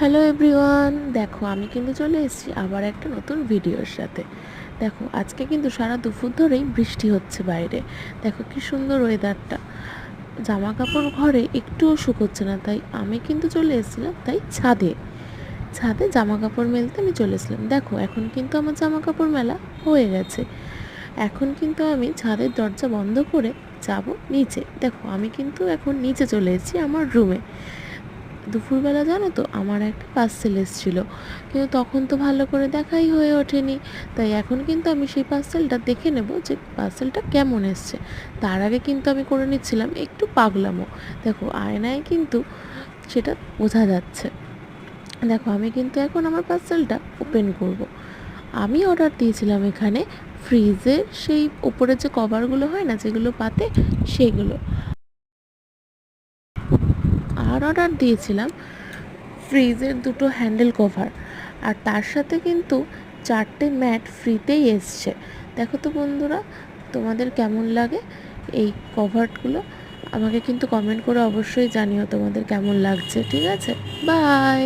Hello everyone, দেখো আমি কিন্তু চলে এসেছি আবার একটা নতুন ভিডিওর সাথে। দেখো আজকে কিন্তু সারা দুপুর ধরেই বৃষ্টি হচ্ছে বাইরে। দেখো কি সুন্দর ওয়েদারটা। জামা কাপড় ঘরে একটুও শুকোচ্ছে না, তাই আমি কিন্তু চলে এসেছিলাম ছাদে ছাদে জামা কাপড় মেলতে আমি চলে এসেছিলাম। দেখো এখন কিন্তু আমার জামা কাপড় মেলা হয়ে গেছে। এখন কিন্তু আমি ছাদের দরজা বন্ধ করে যাব নিচে। দেখো আমি কিন্তু এখন নিচে চলে এসেছি আমার রুমে। দুপুরবেলা জানো তো আমার একটা পার্সেল এসেছিলো, কিন্তু তখন তো ভালো করে দেখাই হয়ে ওঠেনি। তাই এখন কিন্তু আমি সেই পার্সেলটা দেখে নেব যে পার্সেলটা কেমন এসছে। তার আগে কিন্তু আমি করে নিচ্ছিলাম একটু পাগলামো। দেখো আয়নায় কিন্তু সেটা বোঝা যাচ্ছে। দেখো আমি কিন্তু এখন আমার পার্সেলটা ওপেন করব। আমি অর্ডার দিয়েছিলাম এখানে ফ্রিজের সেই উপরে যে কভারগুলো হয় না, যেগুলো পাতে, সেগুলো। আর অর্ডার দিয়েছিলাম ফ্রিজের দুটো হ্যান্ডেল কভার, আর তার সাথে কিন্তু 4টে ম্যাট ফ্রিতেই এসছে। দেখো তো বন্ধুরা, তোমাদের কেমন লাগে এই কভারগুলো? আমাকে কিন্তু কমেন্ট করে অবশ্যই জানিও তোমাদের কেমন লাগছে। ঠিক আছে, বাই।